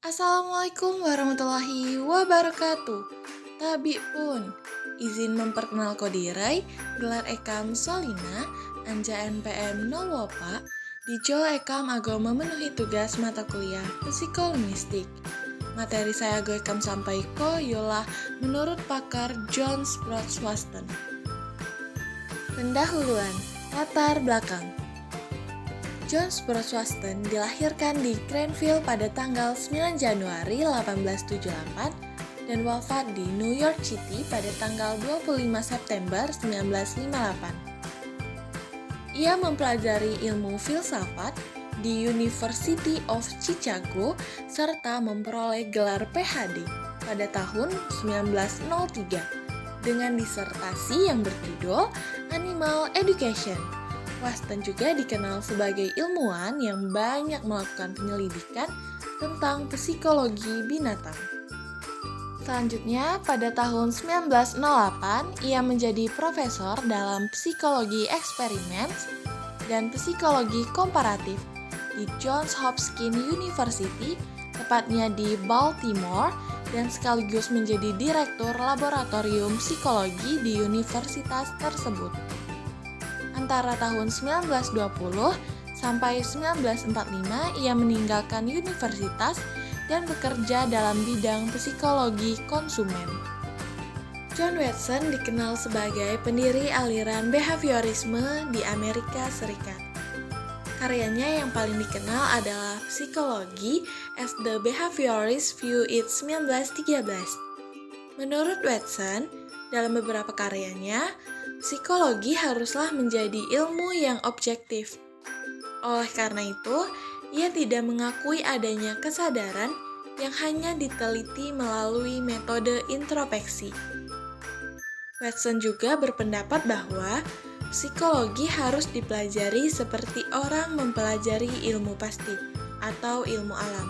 Assalamualaikum warahmatullahi wabarakatuh. Tabi pun, izin memperkenalkan diri, gelar ekam Solina, anja NPM 0 Wopa, dijo ekam ago memenuhi tugas mata kuliah psikolinguistik. Materi saya ago ekam sampai ko yolah menurut pakar John Sprott-Waston. Pendahuluan, latar belakang. John Sprott-Waston dilahirkan di Greenville pada tanggal 9 Januari 1878 dan wafat di New York City pada tanggal 25 September 1958. Ia mempelajari ilmu filsafat di University of Chicago serta memperoleh gelar PhD pada tahun 1903 dengan disertasi yang berjudul Animal Education. Waston juga dikenal sebagai ilmuwan yang banyak melakukan penyelidikan tentang psikologi binatang. Selanjutnya, pada tahun 1908, ia menjadi profesor dalam psikologi eksperimen dan psikologi komparatif di Johns Hopkins University, tepatnya di Baltimore, dan sekaligus menjadi direktur laboratorium psikologi di universitas tersebut. Antara tahun 1920 sampai 1945 ia meninggalkan universitas dan bekerja dalam bidang psikologi konsumen. John Watson dikenal sebagai pendiri aliran behaviorisme di Amerika Serikat. Karyanya yang paling dikenal adalah Psychology as the Behaviorist View It 1913. Menurut Watson, dalam beberapa karyanya, psikologi haruslah menjadi ilmu yang objektif. Oleh karena itu, ia tidak mengakui adanya kesadaran yang hanya diteliti melalui metode introspeksi. Watson juga berpendapat bahwa psikologi harus dipelajari seperti orang mempelajari ilmu pasti atau ilmu alam.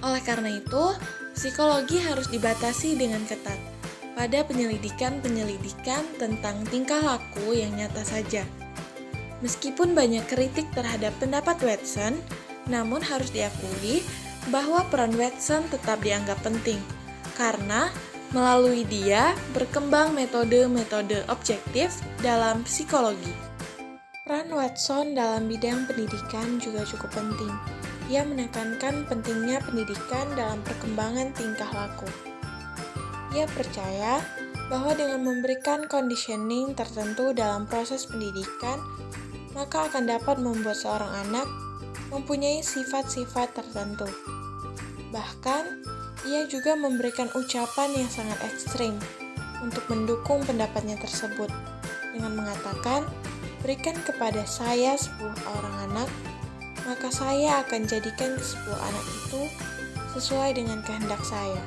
Oleh karena itu, psikologi harus dibatasi dengan ketat pada penyelidikan tentang tingkah laku yang nyata saja. Meskipun banyak kritik terhadap pendapat Watson, namun harus diakui bahwa peran Watson tetap dianggap penting, karena melalui dia berkembang metode-metode objektif dalam psikologi. Peran Watson dalam bidang pendidikan juga cukup penting. Ia menekankan pentingnya pendidikan dalam perkembangan tingkah laku. Ia percaya bahwa dengan memberikan conditioning tertentu dalam proses pendidikan, maka akan dapat membuat seorang anak mempunyai sifat-sifat tertentu. Bahkan, ia juga memberikan ucapan yang sangat ekstrim untuk mendukung pendapatnya tersebut, dengan mengatakan, berikan kepada saya 10 orang anak, maka saya akan jadikan ke-10 anak itu sesuai dengan kehendak saya.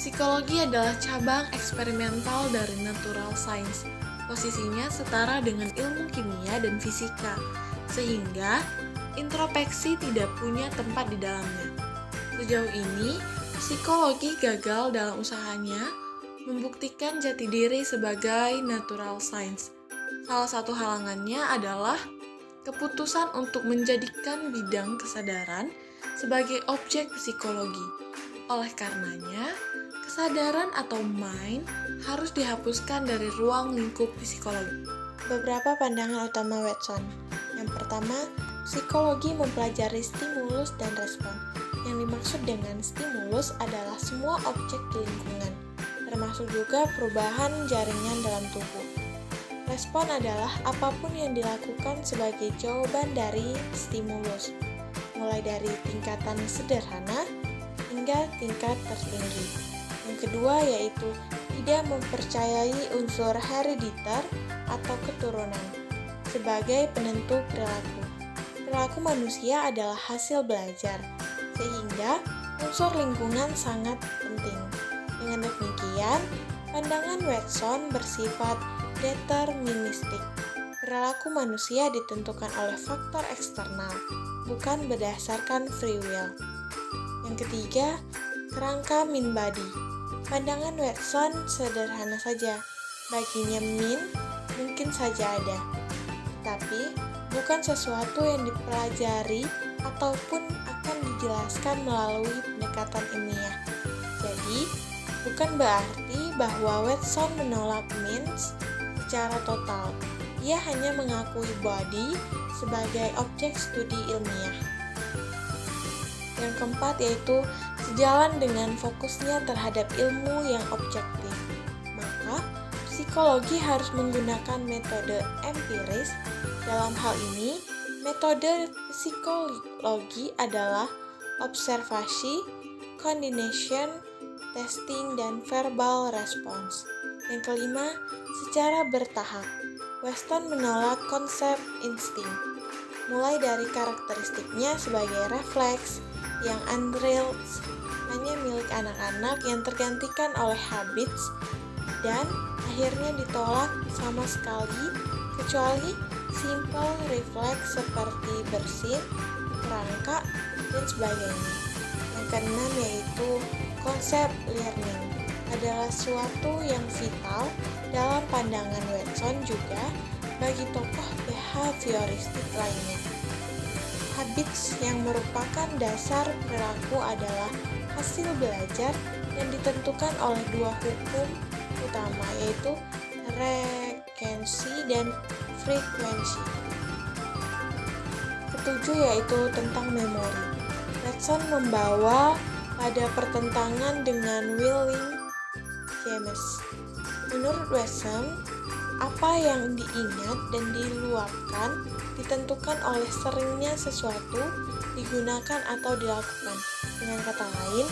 Psikologi adalah cabang eksperimental dari natural science. Posisinya setara dengan ilmu kimia dan fisika, sehingga introspeksi tidak punya tempat di dalamnya. Sejauh ini, psikologi gagal dalam usahanya membuktikan jati diri sebagai natural science. Salah satu halangannya adalah keputusan untuk menjadikan bidang kesadaran sebagai objek psikologi. Oleh karenanya, kesadaran atau mind harus dihapuskan dari ruang lingkup psikologi. Beberapa pandangan utama Watson. Yang pertama, psikologi mempelajari stimulus dan respon. Yang dimaksud dengan stimulus adalah semua objek di lingkungan, termasuk juga perubahan jaringan dalam tubuh. Respon adalah apapun yang dilakukan sebagai jawaban dari stimulus, mulai dari tingkatan sederhana hingga tingkat tertinggi. Yang kedua yaitu tidak mempercayai unsur herediter atau keturunan sebagai penentu perilaku. Perilaku manusia adalah hasil belajar, sehingga unsur lingkungan sangat penting. Dengan demikian, pandangan Watson bersifat deterministik. Perilaku manusia ditentukan oleh faktor eksternal, bukan berdasarkan free will. Yang ketiga, kerangka mean body. Pandangan Watson sederhana saja. Baginya mean mungkin saja ada, tapi bukan sesuatu yang dipelajari ataupun akan dijelaskan melalui pendekatan ilmiah. Jadi, bukan berarti bahwa Watson menolak means secara total. Ia hanya mengakui body sebagai objek studi ilmiah. Yang keempat yaitu sejalan dengan fokusnya terhadap ilmu yang objektif. Maka, psikologi harus menggunakan metode empiris. Dalam hal ini, metode psikologi adalah observasi, coordination, testing, dan verbal response. Yang kelima, secara bertahap. Weston menolak konsep insting, mulai dari karakteristiknya sebagai refleks yang unreal, hanya milik anak-anak yang tergantikan oleh habits, dan akhirnya ditolak sama sekali kecuali simple refleks seperti bersin, perangkak, dan sebagainya. Yang keenam yaitu konsep learning adalah suatu yang vital dalam pandangan Watson juga bagi tokoh behavioristik lainnya. Habits yang merupakan dasar perilaku adalah hasil belajar yang ditentukan oleh dua hukum utama yaitu rekensi dan frekuensi. Ketujuh yaitu tentang memori. Watson membawa pada pertentangan dengan William James. Menurut Watson, apa yang diingat dan diluapkan ditentukan oleh seringnya sesuatu digunakan atau dilakukan. Dengan kata lain,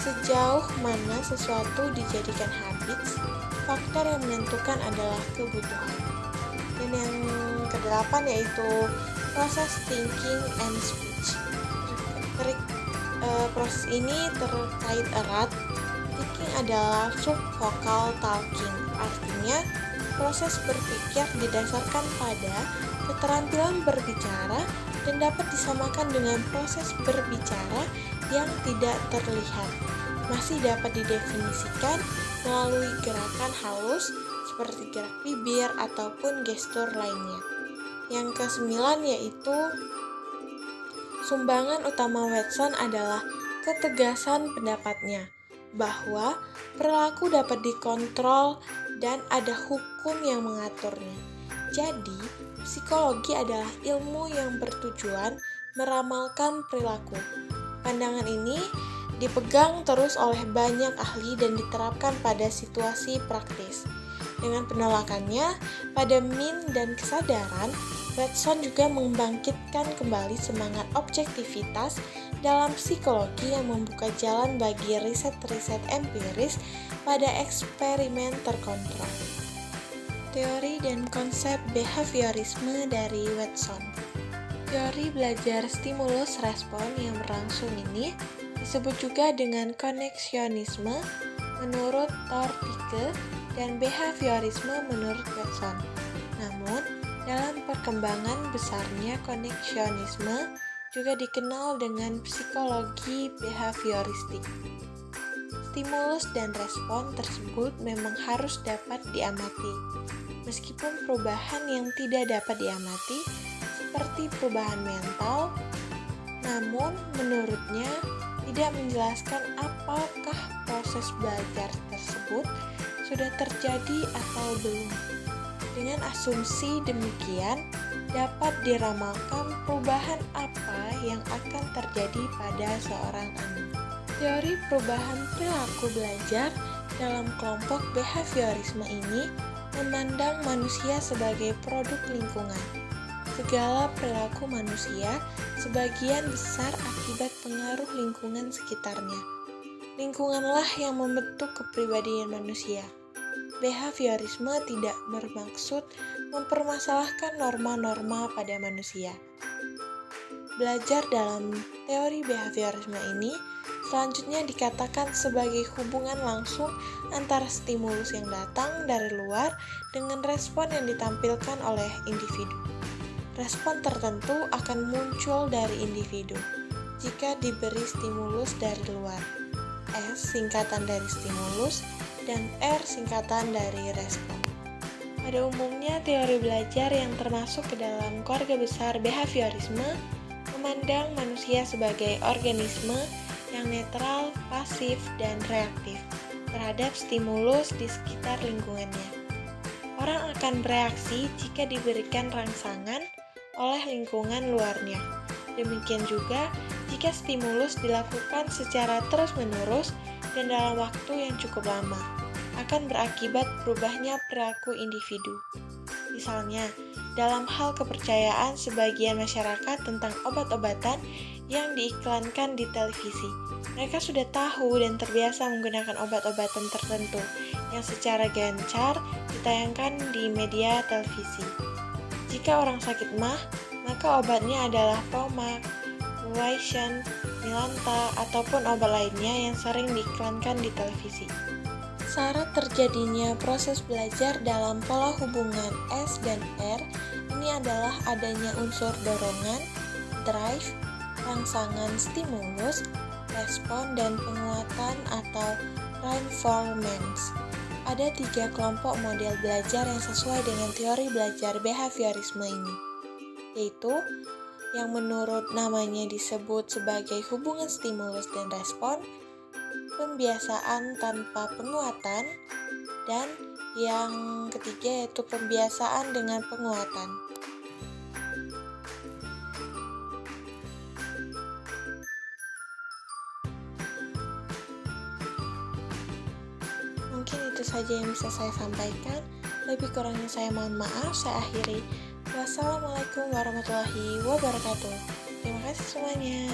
sejauh mana sesuatu dijadikan habits, faktor yang menentukan adalah kebutuhan. Dan yang kedelapan yaitu proses thinking and speech. Proses ini terkait erat. Thinking adalah subvokal talking, artinya proses berpikir didasarkan pada keterampilan berbicara dan dapat disamakan dengan proses berbicara yang tidak terlihat. Masih dapat didefinisikan melalui gerakan halus seperti gerak bibir ataupun gestur lainnya. Yang kesembilan yaitu sumbangan utama Watson adalah ketegasan pendapatnya bahwa perilaku dapat dikontrol dan ada hukum yang mengaturnya. Jadi, psikologi adalah ilmu yang bertujuan meramalkan perilaku. Pandangan ini dipegang terus oleh banyak ahli dan diterapkan pada situasi praktis. Dengan penolakannya pada mean dan kesadaran, Watson juga membangkitkan kembali semangat objektivitas dalam psikologi yang membuka jalan bagi riset-riset empiris pada eksperimen terkontrol. Teori dan konsep behaviorisme dari Watson. Teori belajar stimulus respon yang berlangsung ini disebut juga dengan koneksionisme menurut Tortike dan behaviorisme menurut Watson. Namun, dalam perkembangan besarnya koneksionisme juga dikenal dengan psikologi behavioristik. Stimulus dan respon tersebut memang harus dapat diamati, meskipun perubahan yang tidak dapat diamati seperti perubahan mental, namun menurutnya tidak menjelaskan apakah proses belajar tersebut sudah terjadi atau belum. Dengan asumsi demikian, dapat diramalkan perubahan apa yang akan terjadi pada seorang anak. Teori perubahan perilaku belajar dalam kelompok behaviorisme ini memandang manusia sebagai produk lingkungan. Segala perilaku manusia sebagian besar akibat pengaruh lingkungan sekitarnya. Lingkunganlah yang membentuk kepribadian manusia. Behaviorisme tidak bermaksud mempermasalahkan norma-norma pada manusia. Belajar dalam teori behaviorisme ini selanjutnya dikatakan sebagai hubungan langsung antara stimulus yang datang dari luar dengan respon yang ditampilkan oleh individu. Respon tertentu akan muncul dari individu jika diberi stimulus dari luar. S singkatan dari stimulus dan R singkatan dari respon. Pada umumnya, teori belajar yang termasuk ke dalam keluarga besar behaviorisme memandang manusia sebagai organisme yang netral, pasif, dan reaktif terhadap stimulus di sekitar lingkungannya. Orang akan bereaksi jika diberikan rangsangan oleh lingkungan luarnya. Demikian juga jika stimulus dilakukan secara terus-menerus dan dalam waktu yang cukup lama, akan berakibat berubahnya perilaku individu. Misalnya, dalam hal kepercayaan sebagian masyarakat tentang obat-obatan yang diiklankan di televisi. Mereka sudah tahu dan terbiasa menggunakan obat-obatan tertentu yang secara gencar ditayangkan di media televisi. Jika orang sakit MAH, maka obatnya adalah Promax, Nuweition, Milanta, ataupun obat lainnya yang sering diiklankan di televisi. Syarat terjadinya proses belajar dalam pola hubungan S dan R ini adalah adanya unsur dorongan, drive, rangsangan stimulus, respon, dan penguatan atau reinforcement. Ada 3 kelompok model belajar yang sesuai dengan teori belajar behaviorisme ini, yaitu yang menurut namanya disebut sebagai hubungan stimulus dan respon, pembiasaan tanpa penguatan, dan yang ketiga yaitu pembiasaan dengan penguatan. Mungkin itu saja yang bisa saya sampaikan. Lebih kurangnya saya mohon maaf. Saya akhiri. Wassalamualaikum warahmatullahi wabarakatuh. Terima kasih semuanya.